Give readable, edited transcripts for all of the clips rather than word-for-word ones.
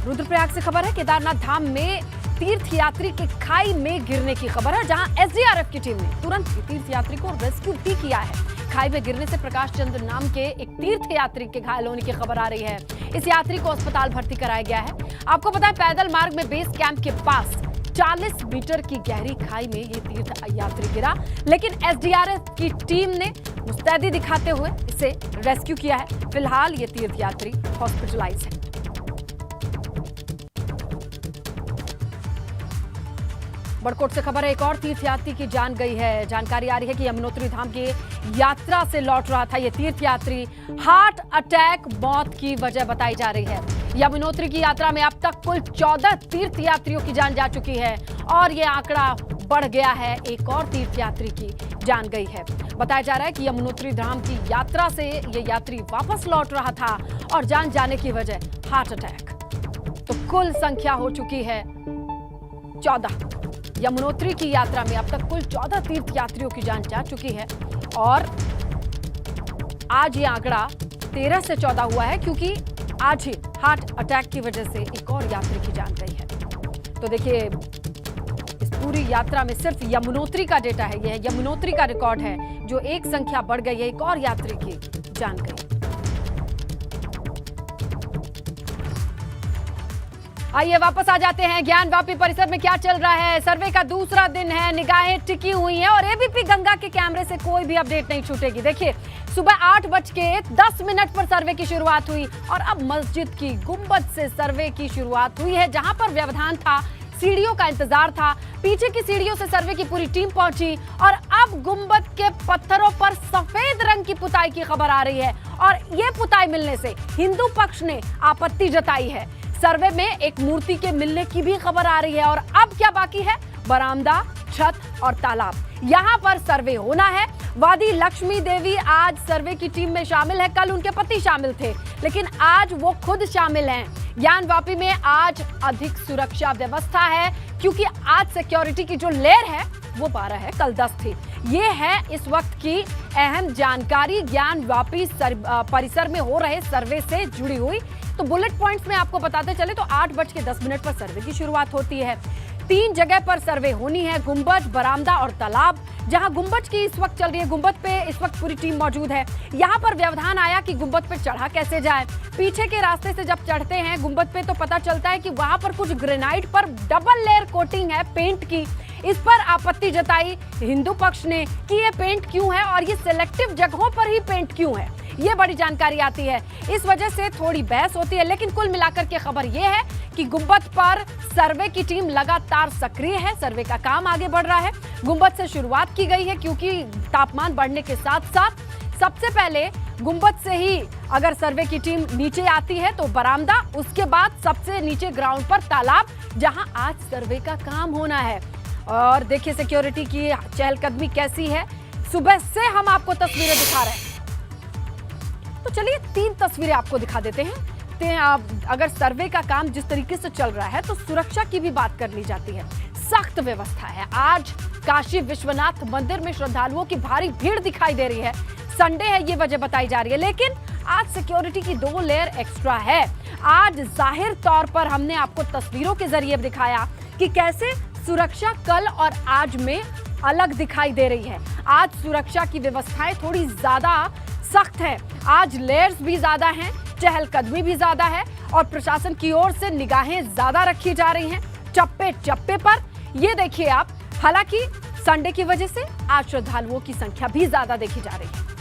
रुद्रप्रयाग से खबर है, केदारनाथ धाम में तीर्थयात्री के खाई में गिरने की खबर है, जहां एसडीआरएफ की टीम ने तुरंत तीर्थयात्री को रेस्क्यू भी किया है। खाई में गिरने से प्रकाश चंद्र नाम के एक तीर्थयात्री के घायल होने की खबर आ रही है। इस यात्री को अस्पताल भर्ती कराया गया है। आपको पता है, पैदल मार्ग में बेस कैंप के पास 40 मीटर की गहरी खाई में ये तीर्थ यात्री गिरा, लेकिन एसडीआरएफ की टीम ने मुस्तैदी दिखाते हुए इसे रेस्क्यू किया है। फिलहाल ये तीर्थयात्री हॉस्पिटलाइज है। बड़कोट से खबर है, एक और तीर्थयात्री की जान गई है। जानकारी आ रही है कि यमुनोत्री धाम की यात्रा से लौट रहा था ये तीर्थयात्री। हार्ट अटैक मौत की वजह बताई जा रही है। यमुनोत्री की यात्रा में अब तक कुल 14 तीर्थयात्रियों की जान जा चुकी है और ये आंकड़ा बढ़ गया है, एक और तीर्थयात्री की जान गई है। बताया जा रहा है कि यमुनोत्री धाम की यात्रा से ये यात्री वापस लौट रहा था और जान जाने की वजह हार्ट अटैक। तो कुल संख्या हो चुकी है 14। यमुनोत्री की यात्रा में अब तक कुल 14 तीर्थयात्रियों की जान जा चुकी है और आज ये आंकड़ा 13 से 14 हुआ है, क्योंकि आज ही हार्ट अटैक की वजह से एक और यात्री की जान गई है। तो देखिए, इस पूरी यात्रा में सिर्फ यमुनोत्री का डेटा है, यह यमुनोत्री का रिकॉर्ड है, जो एक संख्या बढ़ गई है, एक और यात्री की जान गई। आइए वापस आ जाते हैं। ज्ञानवापी परिसर में क्या चल रहा है? सर्वे का दूसरा दिन है, निगाहें टिकी हुई हैं और एबीपी गंगा के कैमरे से कोई भी अपडेट नहीं छूटेगी। देखिए, सुबह 8:10 पर सर्वे की शुरुआत हुई और अब मस्जिद की गुंबद से सर्वे की शुरुआत हुई है, जहां पर व्यवधान था, सीढ़ियों का इंतजार था। पीछे की सीढ़ियों से सर्वे की पूरी टीम पहुंची और अब गुंबद के पत्थरों पर सफेद रंग की पुताई की खबर आ रही है और ये पुताई मिलने से हिंदू पक्ष ने आपत्ति जताई है। सर्वे में एक मूर्ति के मिलने की भी खबर आ रही है और अब क्या बाकी है? बरामदा, छत और तालाब। यहाँ पर सर्वे होना है। वादी लक्ष्मी देवी आज सर्वे की टीम में शामिल है। कल उनके पति शामिल थे, लेकिन आज वो खुद शामिल हैं। ज्ञानवापी में आज अधिक सुरक्षा व्यवस्था है, क्योंकि आज सिक्योरिटी की जो लेयर है वो 12 है, कल 10 थी। ये है इस वक्त की अहम जानकारी ज्ञानवापी परिसर में हो रहे सर्वे से जुड़ी हुई। तो बुलेट पॉइंट्स में आपको बताते चले तो 8:10 पर सर्वे की शुरुआत होती है। 3 जगह पर सर्वे होनी है, गुंबद, बरामदा और तालाब। जहां गुंबद की इस वक्त चल रही है, गुंबद पे इस वक्त पूरी टीम मौजूद है। यहां पर व्यवधान आया कि गुंबद पे चढ़ा कैसे जाए। पीछे के रास्ते से जब चढ़ते हैं गुंबद पे तो पता चलता है कि वहां पर कुछ ग्रेनाइट पर डबल लेयर कोटिंग है पेंट की। इस पर आपत्ति जताई हिंदू पक्ष ने कि ये पेंट क्यों है और ये सिलेक्टिव जगहों पर ही पेंट क्यों है, ये बड़ी जानकारी आती है। इस वजह से थोड़ी बहस होती है, लेकिन कुल मिलाकर के खबर ये है कि गुंबद पर सर्वे की टीम लगातार सक्रिय है। सर्वे का काम आगे बढ़ रहा है। गुंबद से शुरुआत की गई है, क्योंकि तापमान बढ़ने के साथ साथ सबसे पहले गुंबद से ही अगर सर्वे की टीम नीचे आती है तो बरामदा, उसके बाद सबसे नीचे ग्राउंड पर तालाब, जहां आज सर्वे का काम होना है। और देखिए सिक्योरिटी की चहलकदमी कैसी है। सुबह से हम आपको तस्वीरें दिखा रहे हैं, तो चलिए 3 तस्वीरें आपको दिखा देते हैं। अगर सर्वे का काम जिस तरीके से चल रहा है तो सुरक्षा की भी बात कर ली जाती है। सख्त व्यवस्था है। आज काशी विश्वनाथ मंदिर में श्रद्धालुओं की भारी भीड़ दिखाई दे रही है। संडे है, ये वजह बताई जा रही है, लेकिन आज सिक्योरिटी की 2 लेयर एक्स्ट्रा है। आज जाहिर तौर पर हमने आपको तस्वीरों के जरिए दिखाया कि कैसे सुरक्षा कल और आज में अलग दिखाई दे रही है। आज सुरक्षा की व्यवस्थाएं थोड़ी ज्यादा सख्त है। आज लेयर्स भी ज्यादा हैं, चहलकदमी भी ज्यादा है और प्रशासन की ओर से निगाहें ज्यादा रखी जा रही हैं चप्पे चप्पे पर। ये देखिए आप, हालांकि संडे की वजह से आज श्रद्धालुओं की संख्या भी ज्यादा देखी जा रही है।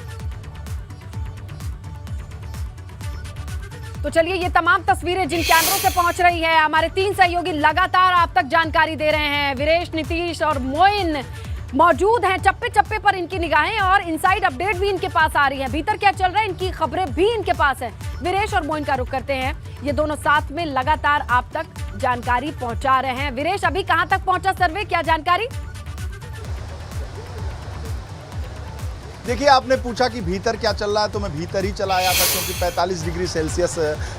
तो चलिए, ये तमाम तस्वीरें जिन कैमरों से पहुंच रही है, हमारे 3 सहयोगी लगातार आप तक जानकारी दे रहे हैं। वीरेश, नीतीश और मोइन मौजूद हैं। चप्पे चप्पे पर इनकी निगाहें और इनसाइड अपडेट भी इनके पास आ रही है। भीतर क्या चल रहा है इनकी खबरें भी इनके पास है। वीरेश और मोइन का रुख करते हैं। ये दोनों साथ में लगातार आप तक जानकारी पहुंचा रहे हैं। वीरेश, अभी कहां तक पहुंचा सर्वे, क्या जानकारी? देखिए, आपने पूछा कि भीतर क्या चल रहा है, तो मैं भीतर ही चला आया था, क्योंकि 45 डिग्री सेल्सियस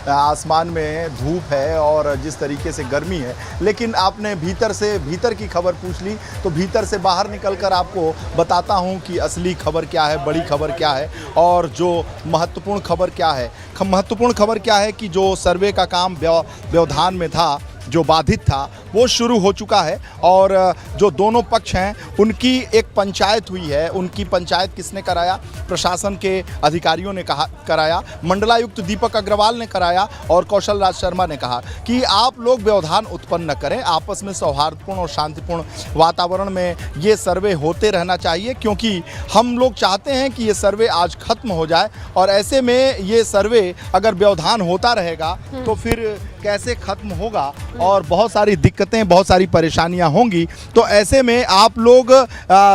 आसमान में धूप है और जिस तरीके से गर्मी है। लेकिन आपने भीतर की खबर पूछ ली, तो भीतर से बाहर निकलकर आपको बताता हूं कि असली खबर क्या है, बड़ी खबर क्या है और जो महत्वपूर्ण खबर क्या है। महत्वपूर्ण खबर क्या है कि जो सर्वे का काम व्यवधान में था, जो बाधित था, वो शुरू हो चुका है और जो दोनों पक्ष हैं उनकी एक पंचायत हुई है। उनकी पंचायत किसने कराया? प्रशासन के अधिकारियों ने कराया, मंडलायुक्त दीपक अग्रवाल ने कराया और कौशल राज शर्मा ने कहा कि आप लोग व्यवधान उत्पन्न न करें, आपस में सौहार्दपूर्ण और शांतिपूर्ण वातावरण में ये सर्वे होते रहना चाहिए, क्योंकि हम लोग चाहते हैं कि ये सर्वे आज खत्म हो जाए। और ऐसे में ये सर्वे अगर व्यवधान होता रहेगा तो फिर कैसे खत्म होगा और बहुत सारी दिक्कतें, बहुत सारी परेशानियां होंगी। तो ऐसे में आप लोग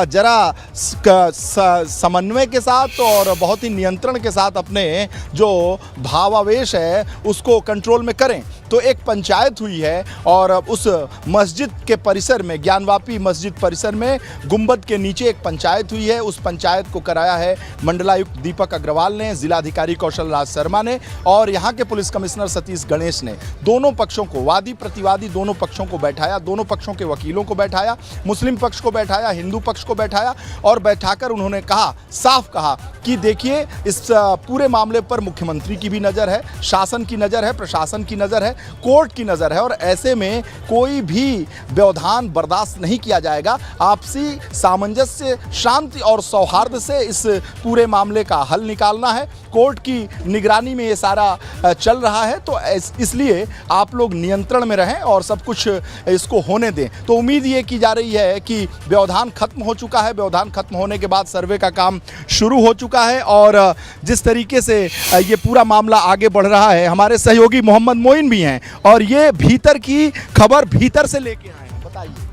जरा समन्वय के साथ और बहुत ही नियंत्रण के साथ अपने जो भावावेश है उसको कंट्रोल में करें। तो एक पंचायत हुई है और उस मस्जिद के परिसर में, ज्ञानवापी मस्जिद परिसर में गुंबद के नीचे एक पंचायत हुई है। उस पंचायत को कराया है मंडलायुक्त दीपक अग्रवाल ने, जिलाधिकारी कौशल राज शर्मा ने और यहाँ के पुलिस कमिश्नर सतीश गणेश ने। दोनों पक्षों को, वादी प्रतिवादी दोनों पक्षों को बैठाया, दोनों पक्षों के वकीलों को बैठाया, मुस्लिम पक्ष को बैठाया, हिंदू पक्ष को बैठाया और बैठाकर उन्होंने कहा, साफ कहा कि देखिए, इस पूरे मामले पर मुख्यमंत्री की भी नज़र है, शासन की नज़र है, प्रशासन की नज़र है, कोर्ट की नज़र है और ऐसे में कोई भी व्यवधान बर्दाश्त नहीं किया जाएगा। आपसी सामंजस्य, शांति और सौहार्द से इस पूरे मामले का हल निकालना है। कोर्ट की निगरानी में ये सारा चल रहा है, तो इसलिए आप लोग नियंत्रण में रहें और सब कुछ इसको होने दें। तो उम्मीद ये की जा रही है कि व्यवधान खत्म हो चुका है। व्यवधान खत्म होने के बाद सर्वे का काम शुरू हो चुका है और जिस तरीके से ये पूरा मामला आगे बढ़ रहा है, हमारे सहयोगी मोहम्मद मोइन भी हैं और ये भीतर की खबर भीतर से लेके आए हैं। बताइए।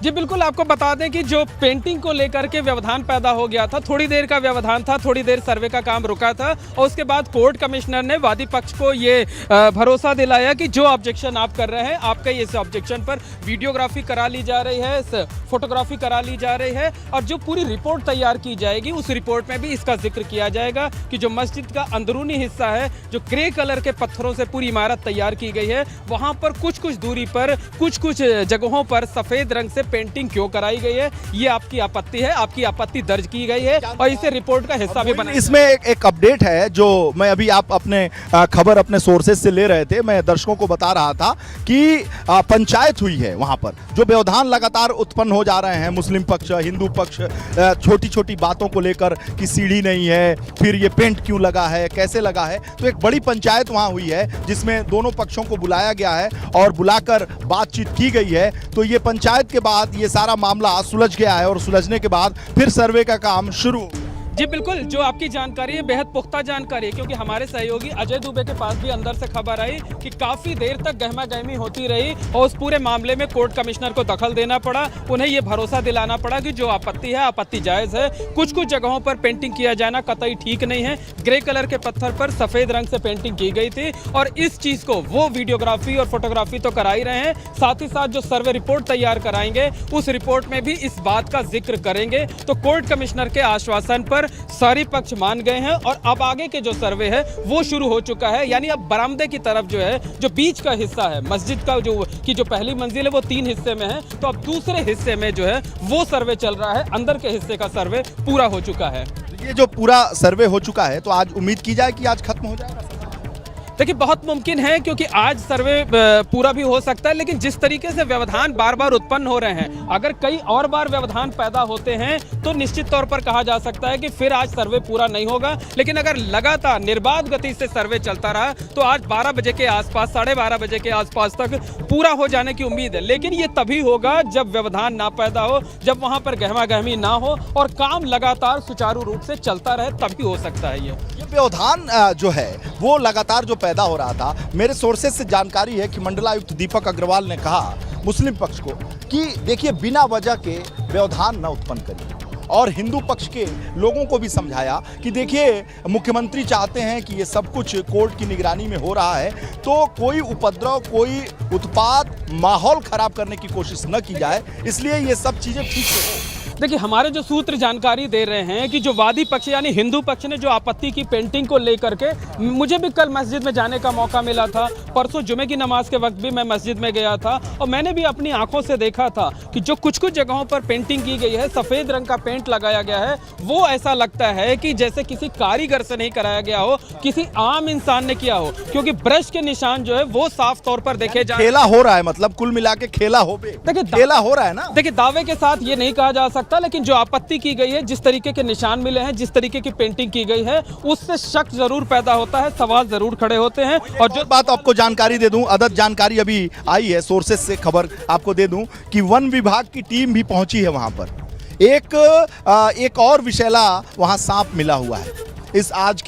जी बिल्कुल, आपको बता दें कि जो पेंटिंग को लेकर के व्यवधान पैदा हो गया था, थोड़ी देर का व्यवधान था, थोड़ी देर सर्वे का काम रुका था और उसके बाद कोर्ट कमिश्नर ने वादी पक्ष को ये भरोसा दिलाया कि जो ऑब्जेक्शन आप कर रहे हैं, आपके इस ऑब्जेक्शन पर वीडियोग्राफी करा ली जा रही है, फोटोग्राफी करा ली जा रही है और जो पूरी रिपोर्ट तैयार की जाएगी उस रिपोर्ट में भी इसका जिक्र किया जाएगा कि जो मस्जिद का अंदरूनी हिस्सा है, जो ग्रे कलर के पत्थरों से पूरी इमारत तैयार की गई है, वहाँ पर कुछ दूरी पर कुछ जगहों पर सफ़ेद रंग से पेंटिंग क्यों कराई गई है, ये आपकी आपत्ति है, आपकी आपत्ति दर्ज की गई है और इसे रिपोर्ट का हिस्सा भी बनाया। इसमें एक अपडेट है जो मैं अभी आप अपने खबर अपने सोर्सेज से ले रहे थे, मैं दर्शकों को बता रहा था कि पंचायत हुई है वहां पर। जो व्यवधान लगातार उत्पन्न हो जा रहे हैं, मुस्लिम पक्ष, हिंदू पक्ष, छोटी छोटी बातों को लेकर कि सीढ़ी नहीं है, फिर ये पेंट क्यों लगा है, कैसे लगा है, तो एक बड़ी पंचायत वहां हुई है जिसमें दोनों पक्षों को बुलाया गया है और बुलाकर बातचीत की गई है। तो ये पंचायत के बाद ये सारा मामला सुलझ गया है और सुलझने के बाद फिर सर्वे का काम शुरू। जी बिल्कुल, जो आपकी जानकारी है बेहद पुख्ता जानकारी है, क्योंकि हमारे सहयोगी अजय दुबे के पास भी अंदर से खबर आई कि काफ़ी देर तक गहमा गहमी होती रही और उस पूरे मामले में कोर्ट कमिश्नर को दखल देना पड़ा। उन्हें ये भरोसा दिलाना पड़ा कि जो आपत्ति है, आपत्ति जायज़ है। कुछ जगहों पर पेंटिंग किया जाना कतई ठीक नहीं है। ग्रे कलर के पत्थर पर सफ़ेद रंग से पेंटिंग की गई थी और इस चीज़ को वो वीडियोग्राफी और फोटोग्राफी तो करा ही रहे हैं, साथ ही साथ जो सर्वे रिपोर्ट तैयार कराएंगे उस रिपोर्ट में भी इस बात का जिक्र करेंगे। तो कोर्ट कमिश्नर के आश्वासन पर सारी पक्ष मान गए हैं और अब आगे के जो सर्वे है वो शुरू हो चुका है। यानी अब बरामदे की तरफ जो है, जो बीच का हिस्सा है मस्जिद का, जो पहली मंजिल है वो 3 हिस्से में है, तो अब दूसरे हिस्से में जो है वो सर्वे चल रहा है। अंदर के हिस्से का सर्वे पूरा हो चुका है। ये जो पूरा सर्वे हो चुका है, तो आज उम्मीद की जाए कि आज खत्म हो जाएगा। देखिए, बहुत मुमकिन है क्योंकि आज सर्वे पूरा भी हो सकता है, लेकिन जिस तरीके से व्यवधान बार बार उत्पन्न हो रहे हैं, अगर कई और बार व्यवधान पैदा होते हैं तो निश्चित तौर पर कहा जा सकता है कि फिर आज सर्वे पूरा नहीं होगा। लेकिन अगर लगातार निर्बाध गति से सर्वे चलता रहा तो आज 12 बजे के आसपास, 12:30 बजे के आसपास तक पूरा हो जाने की उम्मीद है। लेकिन ये तभी होगा जब व्यवधान ना पैदा हो, जब वहाँ पर गहमा गहमी ना हो और काम लगातार सुचारू रूप से चलता रहे, तभी हो सकता है। ये व्यवधान जो है वो लगातार जो पैदा हो रहा था, मेरे सोर्सेज से जानकारी है कि मंडलायुक्त दीपक अग्रवाल ने कहा मुस्लिम पक्ष को कि देखिए, बिना वजह के व्यवधान न उत्पन्न करिए और हिंदू पक्ष के लोगों को भी समझाया कि देखिए, मुख्यमंत्री चाहते हैं कि ये सब कुछ कोर्ट की निगरानी में हो रहा है, तो कोई उपद्रव, कोई उत्पात, माहौल खराब करने की कोशिश न की जाए, इसलिए ये सब चीज़ें ठीक से हो। देखिए, हमारे जो सूत्र जानकारी दे रहे हैं कि जो वादी पक्ष यानी हिंदू पक्ष ने जो आपत्ति की पेंटिंग को लेकर के, मुझे भी कल मस्जिद में जाने का मौका मिला था, परसों जुमे की नमाज के वक्त भी मैं मस्जिद में गया था और मैंने भी अपनी आंखों से देखा था कि जो कुछ कुछ जगहों पर पेंटिंग की गई है, सफ़ेद रंग का पेंट लगाया गया है, वो ऐसा लगता है कि जैसे किसी कारीगर से नहीं कराया गया हो, किसी आम इंसान ने किया हो, क्योंकि ब्रश के निशान जो है वो साफ तौर पर देखे जा। खेला हो रहा है, मतलब कुल मिला के खेला हो रहा है ना। देखिए, दावे के साथ ये नहीं कहा जा सकता, लेकिन जो आपत्ति की गई है, जिस तरीके के निशान मिले हैं, जिस तरीके की पेंटिंग की गई है, उससे शक जरूर पैदा होता है, सवाल जरूर खड़े होते हैं। और जो बात आपको जानकारी दे दूं, अदद जानकारी अभी आई है, सोर्सेस से खबर आपको दे दूं कि वन विभाग की टीम भी पहुंची है वहां पर। एक और विषैला वहां सांप मिला हुआ है। इस आज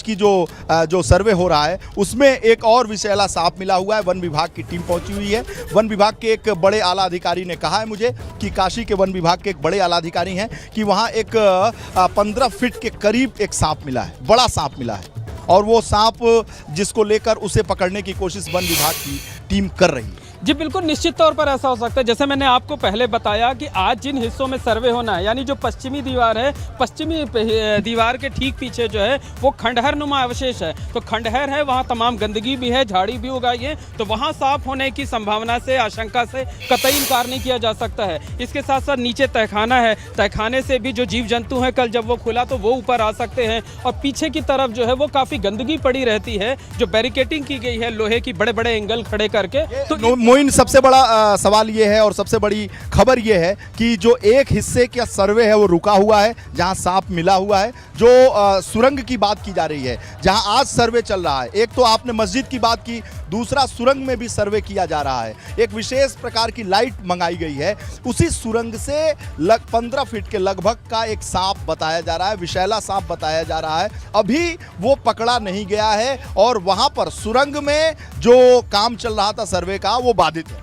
की जो सर्वे हो रहा है उसमें एक और विषैला सांप मिला हुआ है। वन विभाग की टीम पहुंची हुई है। वन विभाग के एक बड़े आला अधिकारी ने कहा है मुझे कि काशी के वन विभाग के एक बड़े आला अधिकारी हैं कि वहां एक 15 फीट के करीब एक सांप मिला है, बड़ा सांप मिला है, और वो सांप जिसको लेकर उसे पकड़ने की कोशिश वन विभाग की टीम कर रही है। जी बिल्कुल, निश्चित तौर पर ऐसा हो सकता है। जैसे मैंने आपको पहले बताया कि आज जिन हिस्सों में सर्वे होना है, यानी जो पश्चिमी दीवार है, पश्चिमी दीवार के ठीक पीछे जो है वो खंडहर नुमा अवशेष है। तो खंडहर है, वहाँ तमाम गंदगी भी है, झाड़ी भी उगाई है, तो वहाँ साफ होने की संभावना से, आशंका से कतई इनकार नहीं किया जा सकता है। इसके साथ साथ नीचे तहखाना है, तहखाने से भी जो जीव जंतु हैं, कल जब वो खुला तो वो ऊपर आ सकते हैं। और पीछे की तरफ जो है वो काफ़ी गंदगी पड़ी रहती है, जो बैरिकेटिंग की गई है लोहे की, बड़े बड़े एंगल खड़े करके। तो मोइन, सबसे बड़ा सवाल ये है और सबसे बड़ी खबर ये है कि जो एक हिस्से का सर्वे है वो रुका हुआ है, जहां सांप मिला हुआ है। जो सुरंग की बात की जा रही है, जहां आज सर्वे चल रहा है, एक तो आपने मस्जिद की बात की, दूसरा सुरंग में भी सर्वे किया जा रहा है। एक विशेष प्रकार की लाइट मंगाई गई है, उसी सुरंग से 15 फीट के लगभग का एक सांप बताया जा रहा है, विषैला सांप बताया जा रहा है। अभी वो पकड़ा नहीं गया है और वहां पर सुरंग में जो काम चल रहा था सर्वे का वो बाधित है।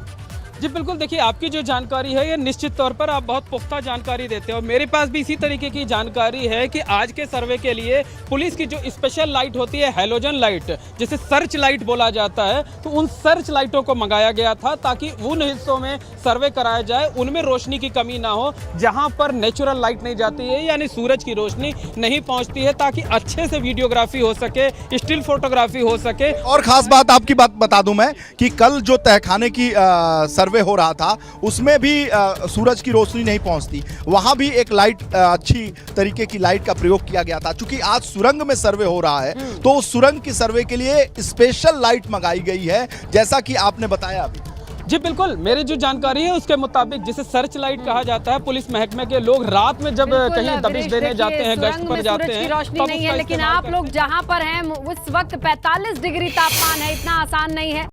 जी बिल्कुल, देखिए आपकी जो जानकारी है ये निश्चित तौर पर आप बहुत पुख्ता जानकारी देते हो। मेरे पास भी इसी तरीके की जानकारी है कि आज के सर्वे के लिए पुलिस की जो स्पेशल लाइट होती है, हैलोजन लाइट, जिसे सर्च लाइट बोला जाता है, तो उन सर्च लाइटों को मंगाया गया था ताकि उन हिस्सों में सर्वे कराया जाए, उनमें रोशनी की कमी ना हो, जहां पर नेचुरल लाइट नहीं जाती है, यानी सूरज की रोशनी नहीं पहुंचती है, ताकि अच्छे से वीडियोग्राफी हो सके, स्टिल फोटोग्राफी हो सके। और खास बात आपकी बात बता दूं मैं कि कल जो तहखाने की सर्वे हो रहा था उसमें भी सूरज की रोशनी नहीं पहुंचती, वहां भी एक लाइट, अच्छी तरीके की लाइट का प्रयोग किया गया था। चूंकि आज सुरंग में सर्वे हो रहा है तो उस सुरंग की सर्वे के लिए स्पेशल लाइट मंगाई गई है, जैसा कि आपने बताया अभी। जी बिल्कुल, मेरी जो जानकारी है उसके मुताबिक, जिसे सर्च लाइट कहा जाता है, पुलिस महकमे के लोग रात में जब कहीं दबिश देने जाते हैं, गश्त पर जाते हैं, रोशनी नहीं है, लेकिन आप लोग जहां पर हैं उस वक्त 45 डिग्री तापमान है, इतना आसान नहीं है।